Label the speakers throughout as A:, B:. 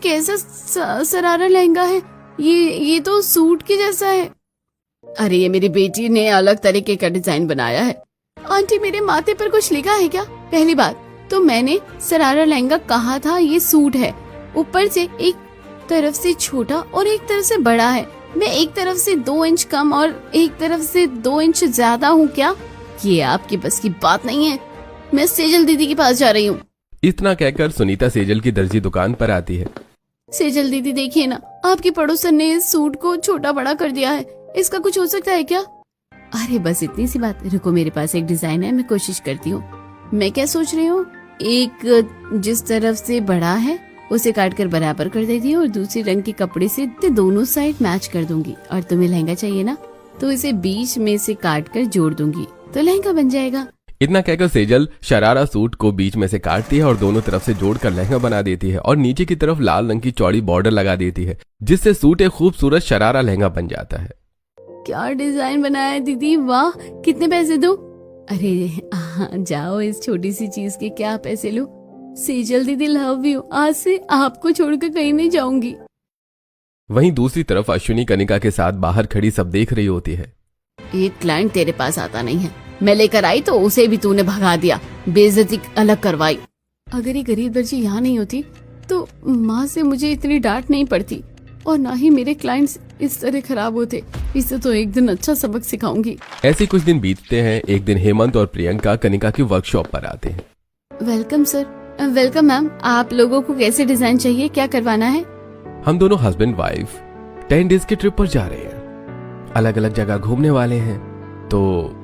A: कैसा सरारा लहंगा है, ये तो सूट के जैसा है। अरे ये मेरी बेटी ने अलग तरीके का डिजाइन बनाया है। आंटी मेरे माथे पर कुछ लिखा है क्या? पहली बात तो मैंने सरारा लहंगा कहा था, ये सूट है। ऊपर से एक तरफ से छोटा और एक तरफ से बड़ा है। मैं एक तरफ से 2 इंच कम और एक तरफ से 2 इंच ज्यादा हूँ क्या? ये आपकी बस की बात नहीं है। मैं सेजल दीदी के पास जा रही हूँ।
B: इतना कहकर सुनीता सेजल की दर्जी दुकान पर आती है।
A: सेजल दीदी देखिए ना, आपकी पड़ोसन ने इस सूट को छोटा बड़ा कर दिया है, इसका कुछ हो सकता है क्या? अरे बस इतनी सी बात, रुको मेरे पास एक डिजाइन है, मैं कोशिश करती हूँ। मैं क्या सोच रही हूँ, एक जिस तरफ से बड़ा है उसे काट कर बराबर कर देती हूँ और दूसरी रंग के कपड़े से दोनों साइड मैच कर दूंगी। और तुम्हें लहंगा चाहिए ना, तो इसे बीच में से काट कर जोड़ दूंगी तो लहंगा बन जाएगा।
B: इतना कहकर सेजल शरारा सूट को बीच में से काटती है और दोनों तरफ से जोड़कर लहंगा बना देती है और नीचे की तरफ लाल रंग की चौड़ी बॉर्डर लगा देती है, जिससे सूट एक खूबसूरत शरारा लहंगा बन जाता है।
A: क्या डिजाइन बनाया है दीदी, वाह! कितने पैसे दूं? अरे जाओ, इस छोटी सी चीज के क्या पैसे लो। सेजल दीदी लव यू, आज से आपको छोड़कर कहीं नहीं जाऊंगी।
B: वहीं दूसरी तरफ अश्विनी कनिका के साथ बाहर खड़ी सब देख रही होती है।
A: एक क्लाइंट तेरे पास आता नहीं है, मैं लेकर आई तो उसे भी तूने भगा दिया, बेइज्जती अलग करवाई। अगर ये गरीब दर्जी यहाँ नहीं होती तो माँ से मुझे इतनी डांट नहीं पड़ती और ना ही मेरे क्लाइंट्स इस तरह खराब होते। इसे तो एक दिन अच्छा सबक सिखाऊंगी।
B: ऐसे कुछ दिन बीतते हैं। एक दिन हेमंत और प्रियंका कनिका की वर्कशॉप पर आते हैं।
A: Welcome sir. Welcome ma'am. आप लोगों को कैसे डिजाइन चाहिए, क्या करवाना है?
B: हम दोनों हस्बैंड वाइफ 10 डेज के ट्रिप पर जा रहे हैं, अलग अलग जगह घूमने वाले हैं, तो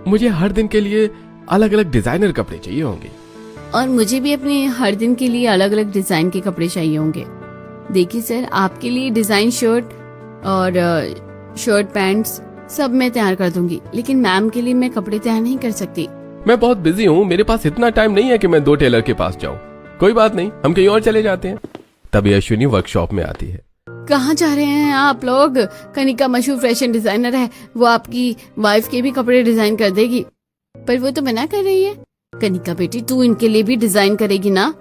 B: मुझे हर दिन के लिए अलग अलग डिजाइनर कपड़े चाहिए होंगे।
A: और मुझे भी अपने हर दिन के लिए अलग अलग डिजाइन के कपड़े चाहिए होंगे। देखिए सर, आपके लिए डिजाइन शर्ट और शर्ट पैंट्स सब मैं तैयार कर दूंगी, लेकिन मैम के लिए मैं कपड़े तैयार नहीं कर सकती।
B: मैं बहुत बिजी हूँ, मेरे पास इतना टाइम नहीं है कि मैं 2 टेलर के पास जाऊँ। कोई बात नहीं, हम कहीं और चले जाते हैं। तभी अश्विनी वर्कशॉप में आती है।
A: कहाँ जा रहे हैं आप लोग? कनिका मशहूर फैशन डिजाइनर है, वो आपकी वाइफ के भी कपड़े डिजाइन कर देगी। पर वो तो मना कर रही है। कनिका बेटी, तू इनके लिए भी डिजाइन करेगी ना?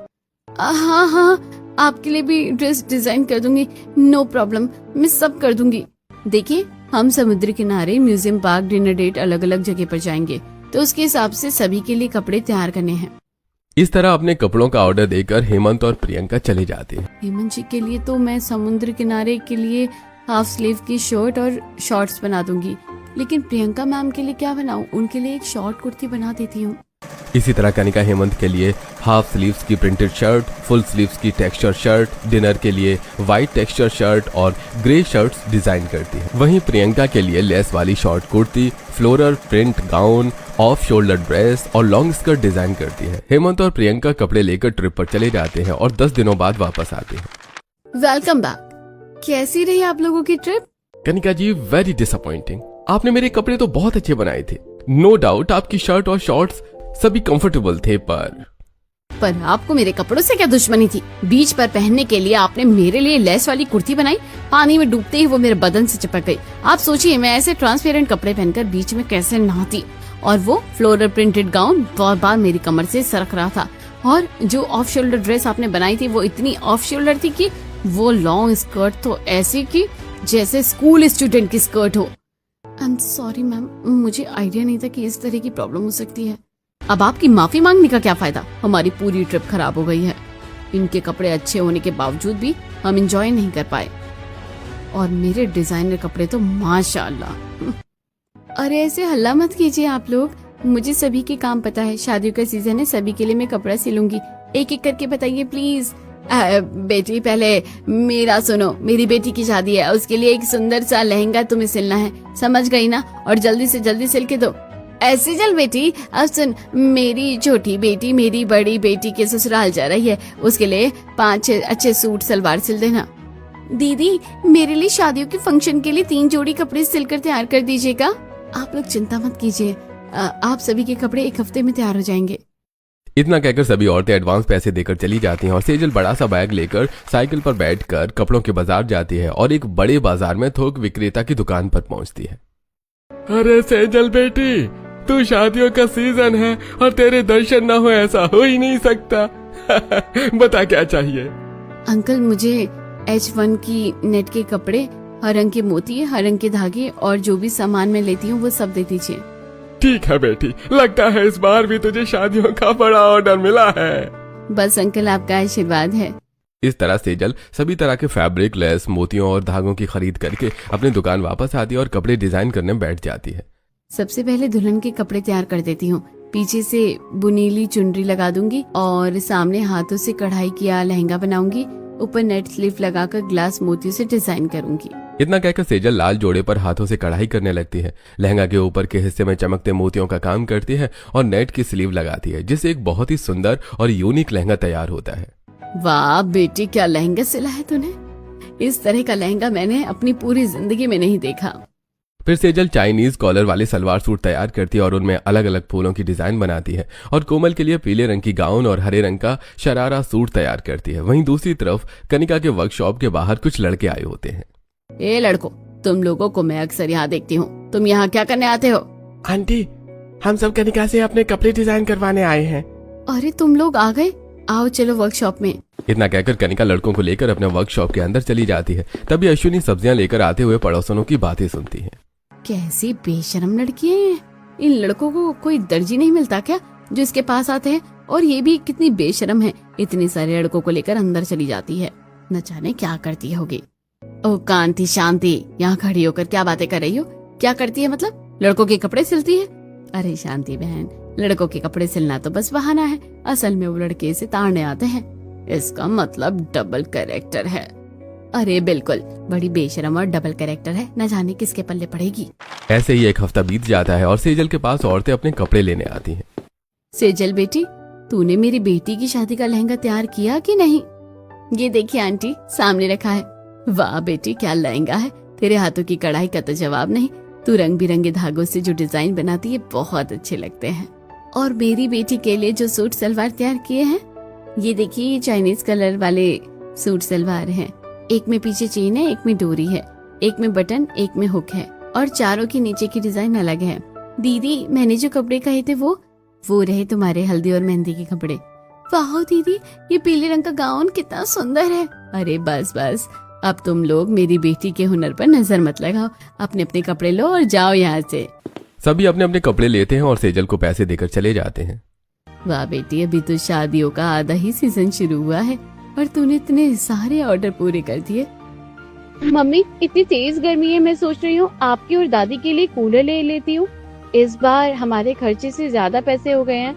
A: हाँ हाँ, आपके लिए भी ड्रेस डिजाइन कर दूंगी, नो प्रॉब्लम, मैं सब कर दूंगी। देखिए, हम समुद्र किनारे, म्यूजियम, पार्क, डिनर डेट अलग अलग जगह पर जाएंगे, तो उसके हिसाब से सभी के लिए कपड़े तैयार करने हैं।
B: इस तरह अपने कपड़ों का ऑर्डर देकर हेमंत और प्रियंका चले जाते हैं।
A: हेमंत जी के लिए तो मैं समुद्र किनारे के लिए हाफ स्लीव की शर्ट और शॉर्ट्स बना दूंगी, लेकिन प्रियंका मैम के लिए क्या बनाऊं? उनके लिए एक शॉर्ट कुर्ती बना देती हूँ।
B: इसी तरह कनिका हेमंत के लिए हाफ स्लीव्स की प्रिंटेड शर्ट, फुल स्लीव्स की टेक्सचर शर्ट, डिनर के लिए व्हाइट टेक्सचर शर्ट और ग्रे शर्ट्स डिजाइन करती है। वहीं प्रियंका के लिए लेस वाली short kurti, floral print gown, off shoulder dress और लॉन्ग स्कर्ट डिजाइन करती है। हेमंत और प्रियंका कपड़े लेकर ट्रिप पर चले जाते हैं और 10 दिनों बाद वापस आते हैं।
A: Welcome back. कैसी रही आप लोगों की ट्रिप?
B: कनिका जी, वेरी डिसअपॉइंटिंग। आपने मेरे कपड़े तो बहुत अच्छे बनाए थे, नो डाउट आपकी शर्ट और शॉर्ट्स सभी कंफर्टेबल थे, पर
A: आपको मेरे कपड़ों से क्या दुश्मनी थी? बीच पर पहनने के लिए आपने मेरे लिए लेस वाली कुर्ती बनाई, पानी में डूबते ही वो मेरे बदन से चिपक गई। आप सोचिए मैं ऐसे ट्रांसपेरेंट कपड़े पहनकर बीच में कैसे नहाती, और वो फ्लोरल प्रिंटेड गाउन बहुत बार मेरी कमर से सरक रहा था। और जो ऑफ शोल्डर ड्रेस आपने बनाई थी वो इतनी ऑफ शोल्डर थी कि वो लॉन्ग स्कर्ट तो ऐसी की जैसे स्कूल स्टूडेंट की स्कर्ट हो। आई एम सॉरी मैम, मुझे आइडिया नहीं था कि इस तरह की प्रॉब्लम हो सकती है। अब आपकी माफी मांगने का क्या फायदा? हमारी पूरी ट्रिप खराब हो गई है। इनके कपड़े अच्छे होने के बावजूद भी हम एंजॉय नहीं कर पाए, और मेरे डिजाइनर कपड़े तो माशाल्लाह। अरे ऐसे हल्ला मत कीजिए आप लोग, मुझे सभी के काम पता है। शादियों का सीजन है, सभी के लिए मैं कपड़ा सिलूंगी। एक एक करके बताइए प्लीज। बेटी पहले मेरा सुनो, मेरी बेटी की शादी है, उसके लिए एक सुंदर सा लहंगा तुम्हें सिलना है, समझ गई ना? और जल्दी से जल्दी सिल के दो। ऐसे चल बेटी, अब सुन, मेरी छोटी बेटी मेरी बड़ी बेटी के ससुराल जा रही है, उसके लिए 5 अच्छे सूट सलवार सिल देना। दीदी मेरे लिए शादियों के फंक्शन के लिए 3 जोड़ी कपड़े सिलकर तैयार कर दीजिएगा। आप लोग चिंता मत कीजिए, आप सभी के कपड़े 1 हफ्ते में तैयार हो जाएंगे।
B: इतना कहकर सभी औरतें एडवांस पैसे देकर चली जाती हैं और सेजल बड़ा सा बैग लेकर साइकिल पर बैठकर कपड़ों के बाजार जाती है और एक बड़े बाजार में थोक विक्रेता की दुकान पर पहुंचती है।
C: अरे सेजल बेटी, तू शादियों का सीजन है और तेरे दर्शन ना हो ऐसा हो ही नहीं सकता। बता क्या चाहिए?
A: अंकल मुझे H1 की नेट के कपड़े, हर रंग के मोती, हर रंग के धागे और जो भी सामान मैं लेती हूँ वो सब दे दीजिए।
C: ठीक है बेटी, लगता है इस बार भी तुझे शादियों का बड़ा ऑर्डर मिला है।
A: बस अंकल आपका आशीर्वाद है।
B: इस तरह सेजल सभी तरह के फैब्रिक, लेस, मोतियों और धागों की खरीद करके अपनी दुकान वापस आती है और कपड़े डिजाइन करने बैठ जाती है।
A: सबसे पहले दुल्हन के कपड़े तैयार कर देती हूँ। पीछे से बुनीली चुनरी लगा दूंगी और सामने हाथों से कढ़ाई किया लहंगा बनाऊंगी। ऊपर नेट स्लीव लगाकर ग्लास मोतियों से डिजाइन करूंगी।
B: इतना कहकर सेजल लाल जोड़े पर हाथों से कढ़ाई करने लगती है। लहंगा के ऊपर के हिस्से में चमकते मोतियों का काम करती है और नेट की स्लीव लगाती है, जिससे एक बहुत ही सुंदर और यूनिक लहंगा तैयार होता है।
A: वाह बेटी, क्या लहंगा सिला है तूने। इस तरह का लहंगा मैंने अपनी पूरी जिंदगी में नहीं देखा।
B: फिर सेजल चाइनीज कॉलर वाले सलवार सूट तैयार करती है और उनमें अलग अलग फूलों की डिजाइन बनाती है और कोमल के लिए पीले रंग की गाउन और हरे रंग का शरारा सूट तैयार करती है। वहीं दूसरी तरफ कनिका के वर्कशॉप के बाहर कुछ लड़के आए होते हैं।
A: ए लड़को, तुम लोगों को मैं अक्सर यहाँ देखती हूँ, तुम यहाँ क्या करने आते हो?
C: आंटी, हम सब कनिका से अपने कपड़े डिजाइन करवाने आए हैं।
A: अरे तुम लोग आ गए, आओ चलो वर्कशॉप में।
B: इतना कहकर कनिका लड़कों को लेकर अपने वर्कशॉप के अंदर चली जाती है। तभी अश्विनी सब्जियां लेकर आते हुए पड़ोसनों की बातें सुनती है।
A: कैसी बेशरम लड़की है ये। इन लड़कों को कोई दर्जी नहीं मिलता क्या जो इसके पास आते हैं? और ये भी कितनी बेशरम है, इतने सारे लड़कों को लेकर अंदर चली जाती है। न जाने क्या करती होगी। ओ कांति शांति, यहाँ खड़ी होकर क्या बातें कर रही हो? क्या करती है मतलब? लड़कों के कपड़े सिलती है? अरे शांति बहन, लड़कों के कपड़े सिलना तो बस बहाना है, असल में वो लड़के इसे ताड़ने आते हैं। इसका मतलब डबल कैरेक्टर है। अरे बिल्कुल, बड़ी बेशरम और डबल कैरेक्टर है, न जाने किसके पल्ले पड़ेगी।
B: ऐसे ही एक हफ्ता बीत जाता है और सेजल के पास औरतें अपने कपड़े लेने आती हैं।
A: सेजल बेटी, तूने मेरी बेटी की शादी का लहंगा तैयार किया कि नहीं? ये देखिए आंटी, सामने रखा है। वाह बेटी, क्या लहंगा है। तेरे हाथों की कढ़ाई का तो जवाब नहीं। तू रंग बिरंगे धागों से जो डिजाइन बनाती है बहुत अच्छे लगते हैं। और मेरी बेटी के लिए जो सूट सलवार तैयार किए हैं, ये देखिए, ये चाइनीज कलर वाले सूट सलवार हैं। एक में पीछे चेन है, एक में डोरी है, एक में बटन, एक में हुक है और चारों की नीचे की डिजाइन अलग है। दीदी, मैंने जो कपड़े कहे थे वो रहे तुम्हारे हल्दी और मेहंदी के कपड़े। वाह दीदी, ये पीले रंग का गाउन कितना सुंदर है। अरे बस बस, अब तुम लोग मेरी बेटी के हुनर पर नजर मत लगाओ। अपने अपने कपड़े लो और जाओ यहाँ से।
B: सभी अपने अपने कपड़े लेते हैं और सेजल को पैसे देकर चले जाते हैं।
A: वाह बेटी, अभी तो शादियों का आधा ही सीजन शुरू हुआ है और तूने इतने सारे ऑर्डर पूरे कर दिए।
D: मम्मी, इतनी तेज गर्मी है, मैं सोच रही हूँ आपकी और दादी के लिए कूलर ले लेती हूँ। इस बार हमारे खर्चे से ज्यादा पैसे हो गए हैं।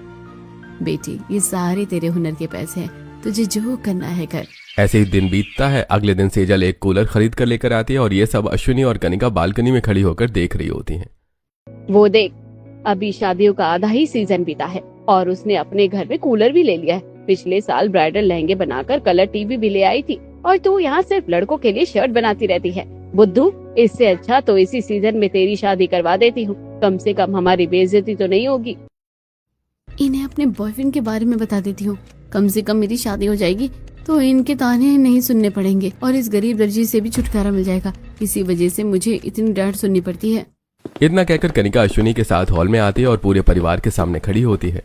A: बेटी, ये सारे तेरे हुनर के पैसे हैं, तुझे जो करना है कर।
B: ऐसे ही दिन बीतता है। अगले दिन सेजल एक कूलर खरीद कर लेकर आती है और ये सब अश्विनी और कनिका बालकनी में खड़ी होकर देख रही होती हैं।
D: वो देख, अभी शादियों का आधा ही सीजन बीता है और उसने अपने घर में कूलर भी ले लिया है। पिछले साल ब्राइडल लहंगे बनाकर कलर टीवी भी ले आई थी और तू यहाँ सिर्फ लड़कों के लिए शर्ट बनाती रहती है। बुद्धू, इससे अच्छा तो इसी सीजन में तेरी शादी करवा देती हूँ, कम से कम हमारी बेइज्जती तो नहीं होगी।
A: इन्हें अपने बॉयफ्रेंड के बारे में बता देती हूँ, कम से कम मेरी शादी हो जाएगी तो इनके ताने नहीं सुनने पड़ेंगे और इस गरीब दर्जी से भी छुटकारा मिल जाएगा। इसी वजह से मुझे इतनी डांट सुननी पड़ती है।
B: इतना कहकर कनिका अश्विनी के साथ हॉल में आती है और पूरे परिवार के सामने खड़ी होती है।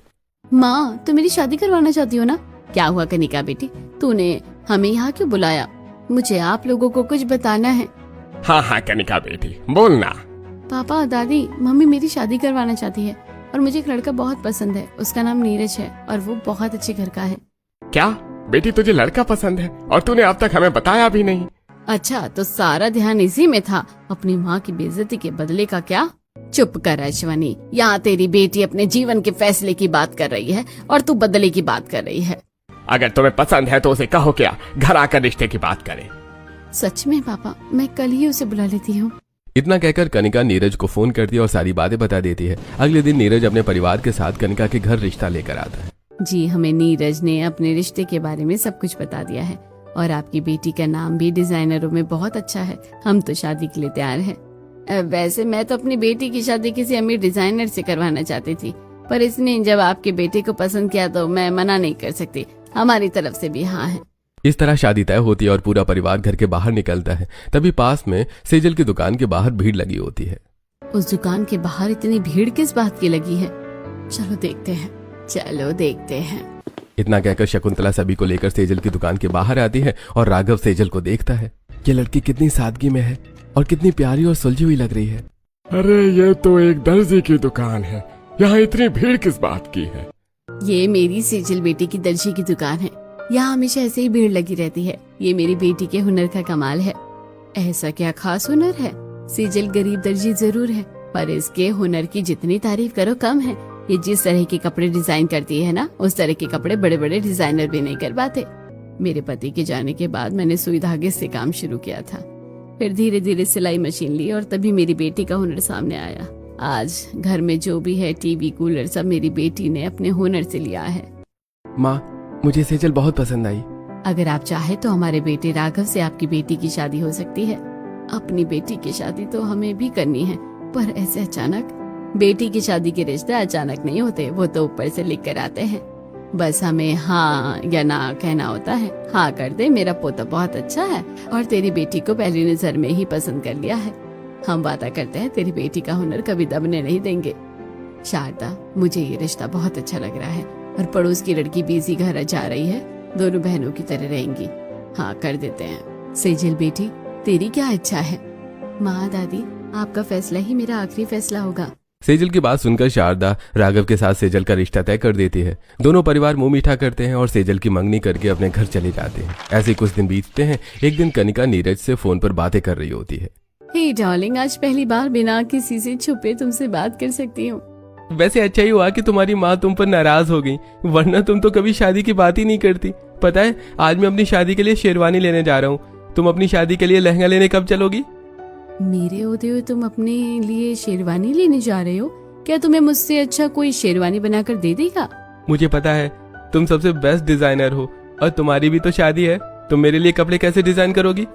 A: माँ, तुम मेरी शादी करवाना चाहती हो ना? क्या हुआ कनिका बेटी, तूने हमें यहाँ क्यों बुलाया? मुझे आप लोगों को कुछ बताना है।
C: हाँ हाँ कनिका बेटी, बोलना।
A: पापा, दादी, मम्मी मेरी शादी करवाना चाहती है और मुझे एक लड़का बहुत पसंद है। उसका नाम नीरज है और वो बहुत अच्छे घर का है।
C: क्या बेटी, तुझे लड़का पसंद है और तूने अब तक हमें बताया भी नहीं?
A: अच्छा, तो सारा ध्यान इसी में था। अपनी माँ की बेइज्जती के बदले का क्या? चुप कर अश्वनी, यहाँ तेरी बेटी अपने जीवन के फैसले की बात कर रही है और तू बदले की बात कर रही है।
C: अगर तुम्हें पसंद है तो उसे कहो क्या घर आकर रिश्ते की बात करे।
A: सच में पापा, मैं कल ही उसे बुला लेती हूँ।
B: इतना कहकर कनिका नीरज को फोन करती है और सारी बातें बता देती है। अगले दिन नीरज अपने परिवार के साथ कनिका के घर रिश्ता लेकर आता है।
A: जी, हमें नीरज ने अपने रिश्ते के बारे में सब कुछ बता दिया है और आपकी बेटी का नाम भी डिजाइनरों में बहुत अच्छा है। हम तो शादी के लिए तैयार हैं। वैसे मैं तो अपनी बेटी की शादी किसी अमीर डिजाइनर से करवाना चाहती थी, पर इसने जब आपके बेटे को पसंद किया तो मैं मना नहीं कर सकती। हमारी तरफ से भी हाँ है।
B: इस तरह शादी तय होती है और पूरा परिवार घर के बाहर निकलता है। तभी पास में सेजल की दुकान के बाहर भीड़ लगी होती है।
A: उस दुकान के बाहर इतनी भीड़ किस बात की लगी है? चलो देखते हैं।
B: इतना कहकर शकुंतला सभी को लेकर सेजल की दुकान के बाहर आती है और राघव सेजल को देखता है। ये लड़की कितनी सादगी में है और कितनी प्यारी और सुलझी हुई लग रही है।
C: अरे ये तो एक दर्जी की दुकान है, यहाँ इतनी भीड़ किस बात की है?
A: ये मेरी सेजल बेटी की दर्जी की दुकान है, यहाँ हमेशा ऐसे ही भीड़ लगी रहती है। ये मेरी बेटी के हुनर का कमाल है। ऐसा क्या खास हुनर है? सेजल गरीब दर्जी जरूर है, पर इसके हुनर की जितनी तारीफ करो कम है। ये जिस तरह के कपड़े डिजाइन करती है ना, उस तरह के कपड़े बड़े बड़े डिजाइनर भी नहीं कर पाते। मेरे पति के जाने के बाद मैंने सुई धागे से काम शुरू किया था, फिर धीरे धीरे सिलाई मशीन ली और तभी मेरी बेटी का हुनर सामने आया। आज घर में जो भी है, टीवी, कूलर, सब मेरी बेटी ने अपने हुनर से लिया है।
B: माँ, मुझे सेजल बहुत पसंद आई।
A: अगर आप चाहे तो हमारे बेटे राघव से आपकी बेटी की शादी हो सकती है। अपनी बेटी की शादी तो हमें भी करनी है, पर ऐसे अचानक। बेटी की शादी के रिश्ते अचानक नहीं होते, वो तो ऊपर से लिख कर आते हैं। बस हमें हाँ या ना कहना होता है। हाँ कर दे, मेरा पोता बहुत अच्छा है और तेरी बेटी को पहली नजर में ही पसंद कर लिया है। हम वादा करते हैं तेरी बेटी का हुनर कभी दबने नहीं देंगे। शारदा, मुझे ये रिश्ता बहुत अच्छा लग रहा है और पड़ोस की लड़की भी इसी घर जा रही है। दोनों बहनों की तरह रहेंगी। हाँ कर देते हैं। सेजल बेटी, तेरी क्या इच्छा है? माँ, दादी, आपका फैसला ही मेरा आखिरी फैसला होगा।
B: सेजल की बात सुनकर शारदा राघव के साथ सेजल का रिश्ता तय कर देती है। दोनों परिवार मुंह मीठा करते हैं और सेजल की मंगनी करके अपने घर चले जाते हैं। ऐसे कुछ दिन बीतते हैं। एक दिन कनिका नीरज से फोन पर बातें कर रही होती है।
A: हे डार्लिंग, आज पहली बार बिना किसी से छुपे तुमसे बात कर सकती हूँ।
B: वैसे अच्छा ही हुआ कि तुम्हारी माँ तुम पर नाराज हो गई, वरना तुम तो कभी शादी की बात ही नहीं करती। पता है, आज मैं अपनी शादी के लिए शेरवानी लेने जा रहा हूँ। तुम अपनी शादी के लिए लहंगा लेने कब चलोगी?
A: मेरे होते हुए तुम अपने लिए शेरवानी लेने जा रहे हो? क्या तुम्हें मुझसे अच्छा कोई शेरवानी बनाकर दे देगा?
B: मुझे पता है तुम सबसे बेस्ट डिजाइनर हो और तुम्हारी भी तो शादी है। तुम मेरे लिए कपड़े कैसे डिजाइन करोगी?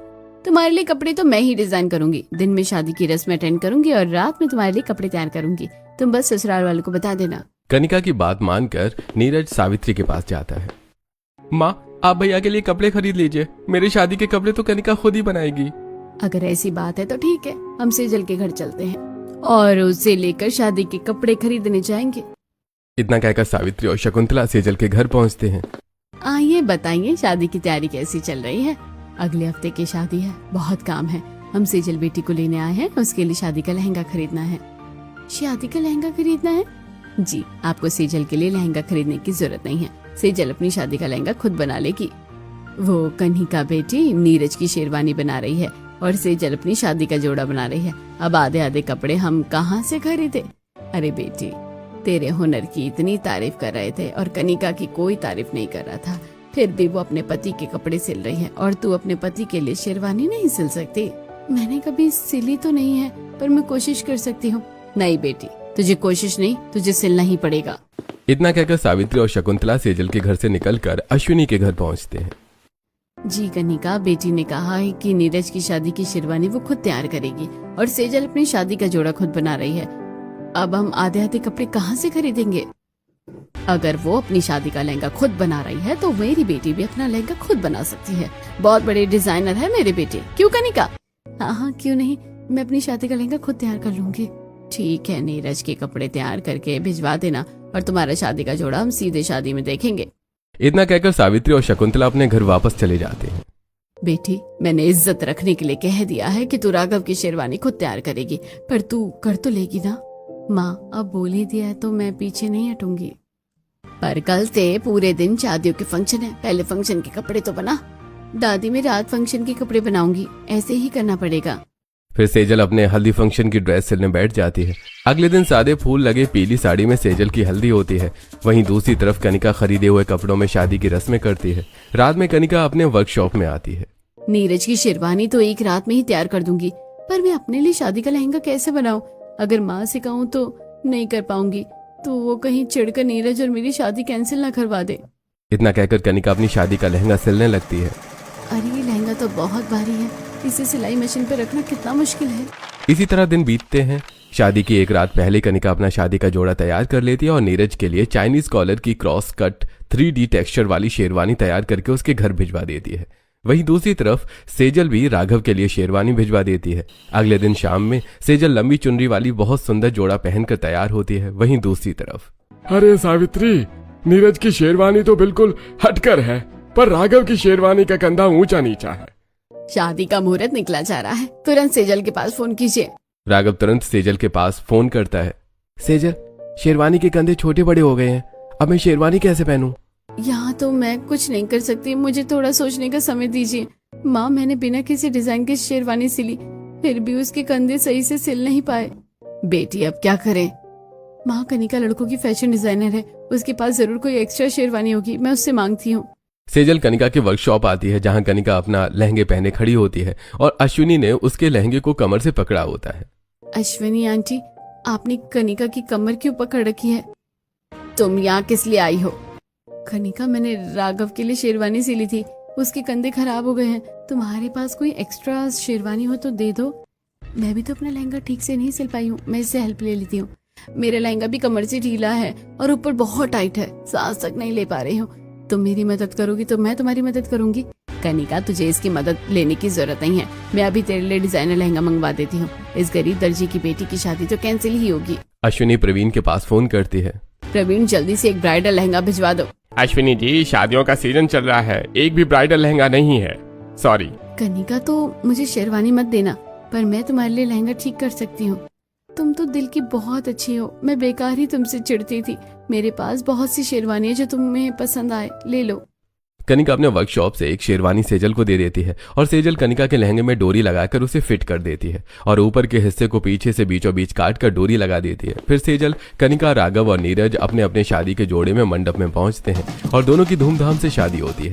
A: तुम्हारे लिए कपड़े तो मैं ही डिजाइन करूंगी। दिन में शादी की रस्म अटेंड करूंगी और रात में तुम्हारे लिए कपड़े तैयार करूंगी। तुम बस ससुराल वालों को बता देना।
B: कनिका की बात मानकर नीरज सावित्री के पास जाता है। माँ, आप भैया के लिए कपड़े खरीद लीजिए। मेरी शादी के कपड़े तो कनिका खुद ही बनाएगी।
A: अगर ऐसी बात है तो ठीक है, हम सेजल के घर चलते हैं और उसे लेकर शादी के कपड़े खरीदने जाएंगे।
B: इतना कहकर सावित्री और शकुंतला सेजल के घर पहुंचते हैं।
A: आइए बताइए, शादी की तैयारी कैसी चल रही है? अगले हफ्ते की शादी है, बहुत काम है। हम सेजल बेटी को लेने आए हैं, उसके लिए शादी का लहंगा खरीदना है। शादी का लहंगा खरीदना है? जी, आपको सेजल के लिए लहंगा खरीदने की जरूरत नहीं है। सेजल अपनी शादी का लहंगा खुद बना लेगी। वो कनिका बेटी नीरज की शेरवानी बना रही है और सेजल अपनी शादी का जोड़ा बना रही है। अब आधे आधे कपड़े हम कहाँ से खरीदे? अरे बेटी, तेरे हुनर की इतनी तारीफ कर रहे थे और कनिका की कोई तारीफ नहीं कर रहा था, फिर भी वो अपने पति के कपड़े सिल रही है और तू अपने पति के लिए शेरवानी नहीं सिल सकती? मैंने कभी सिली तो नहीं है, पर मैं कोशिश कर सकती हूँ। नहीं बेटी, तुझे कोशिश नहीं, तुझे सिलना ही पड़ेगा।
B: इतना कहकर सावित्री और शकुंतला सेजल के घर से निकलकर अश्विनी के घर पहुंचते हैं।
A: जी कनिका, बेटी ने कहा है कि नीरज की शादी की शेरवानी वो खुद तैयार करेगी और सेजल अपनी शादी का जोड़ा खुद बना रही है। अब हम आधे आधे कपड़े कहाँ से खरीदेंगे? अगर वो अपनी शादी का लहंगा खुद बना रही है तो मेरी बेटी भी अपना लहंगा खुद बना सकती है। बहुत बड़े डिजाइनर है मेरे बेटे। क्यों कनिका? हाँ, क्यों नहीं, मैं अपनी शादी का लहंगा खुद तैयार कर लूंगी। ठीक है, नीरज के कपड़े तैयार करके भिजवा देना और तुम्हारा शादी का जोड़ा हम सीधे शादी में देखेंगे।
B: इतना कहकर सावित्री और शकुंतला अपने घर वापस चले जाते हैं।
A: बेटी, मैंने इज्जत रखने के लिए कह दिया है कि तू राघव की शेरवानी खुद तैयार करेगी, पर तू कर तो लेगी ना? माँ, अब बोल ही दिया है तो मैं पीछे नहीं हटूंगी। पर कल से पूरे दिन शादियों के फंक्शन है, पहले फंक्शन के कपड़े तो बना। दादी, मैं रात फंक्शन के कपड़े बनाऊंगी, ऐसे ही करना पड़ेगा।
B: फिर सेजल अपने हल्दी फंक्शन की ड्रेस सिलने बैठ जाती है। अगले दिन सादे फूल लगे पीली साड़ी में सेजल की हल्दी होती है। वहीं दूसरी तरफ कनिका खरीदे हुए कपड़ों में शादी की रस्में करती है। रात में कनिका अपने वर्कशॉप में आती है।
A: नीरज की शेरवानी तो एक रात में ही तैयार कर दूंगी, पर मैं अपने लिए शादी का लहंगा कैसे बनाऊं? अगर माँ से कहूँ तो नहीं कर पाऊंगी, तो वो कहीं चिढ़कर नीरज और मेरी शादी कैंसिल ना करवा दे।
B: इतना कहकर कनिका अपनी शादी का लहंगा सिलने लगती है।
A: अरे ये लहंगा तो बहुत भारी है, इसे सिलाई मशीन पर रखना कितना मुश्किल है।
B: इसी तरह दिन बीतते हैं। शादी की एक रात पहले कनिका अपना शादी का जोड़ा तैयार कर लेती है और नीरज के लिए चाइनीज कॉलर की क्रॉस कट 3D टेक्सचर वाली शेरवानी तैयार करके उसके घर भिजवा देती है। वहीं दूसरी तरफ सेजल भी राघव के लिए शेरवानी भिजवा देती है। अगले दिन शाम में सेजल लंबी चुनरी वाली बहुत सुंदर जोड़ा पहनकर तैयार होती है। वहीं दूसरी तरफ,
C: अरे सावित्री, नीरज की शेरवानी तो बिल्कुल हटकर है, पर राघव की शेरवानी का कंधा ऊंचा नीचा है।
A: शादी का मुहूर्त निकला जा रहा है, तुरंत सेजल के पास फोन कीजिए।
B: राघव तुरंत सेजल के पास फोन करता है। सेजल, शेरवानी के कंधे छोटे बड़े हो गए हैं, अब मैं शेरवानी कैसे पहनूं?
A: यहाँ तो मैं कुछ नहीं कर सकती, मुझे थोड़ा सोचने का समय दीजिए। माँ, मैंने बिना किसी डिजाइन की शेरवानी सिली, फिर भी उसके कंधे सही से सिल नहीं पाए। बेटी अब क्या करें? माँ, कनिका लड़कों की फैशन डिजाइनर है, उसके पास जरूर कोई एक्स्ट्रा शेरवानी होगी, मैं उससे मांगती हूँ।
B: सेजल कनिका की वर्कशॉप आती है, जहां कनिका अपना लहंगे पहने खड़ी होती है और अश्विनी ने उसके लहंगे को कमर से पकड़ा होता है।
A: अश्विनी आंटी, आपने कनिका की कमर क्यों पकड़ रखी है? तुम यहाँ किस लिए आई हो? कनिका, मैंने राघव के लिए शेरवानी सिली थी, उसके कंधे खराब हो गए हैं, तुम्हारे पास कोई एक्स्ट्रा शेरवानी हो तो दे दो। मैं भी तो अपना लहंगा ठीक से नहीं सिल पाई हूँ, मैं इससे हेल्प ले लेती हूँ। मेरा लहंगा भी कमर से ढीला है और ऊपर बहुत टाइट है, सांस तक नहीं ले पा रही हूँ। तुम मेरी मदद करोगी तो मैं तुम्हारी मदद करूंगी। कनिका, तुझे इसकी मदद लेने की जरूरत नहीं है, मैं अभी तेरे लिए डिजाइनर लहंगा मंगवा देती हूँ। इस गरीब दर्जी की बेटी की शादी तो कैंसिल ही होगी।
B: अश्विनी प्रवीण के पास फोन करती है।
A: प्रवीण, जल्दी से एक ब्राइडल लहंगा भिजवा दो।
C: अश्विनी जी, शादियों का सीजन चल रहा है, एक भी ब्राइडल लहंगा नहीं है, सॉरी।
A: कनिका, तो मुझे शेरवानी मत देना, पर मैं तुम्हारे लिए लहंगा ठीक कर सकती हूँ। तुम तो दिल की बहुत अच्छी हो, मैं बेकार ही तुमसे चिढ़ती थी। मेरे पास बहुत सी शेरवानी है जो तुम्हें पसंद आए, ले लो।
B: कनिका अपने वर्कशॉप से एक शेरवानी सेजल को दे देती है और सेजल कनिका के लहंगे में डोरी लगाकर उसे फिट कर देती है और ऊपर के हिस्से को पीछे से बीचों बीच काट कर डोरी लगा देती है। फिर सेजल, कनिका, राघव और नीरज अपने अपने शादी के जोड़े में मंडप में पहुंचते हैं और दोनों की धूमधाम से शादी होती है।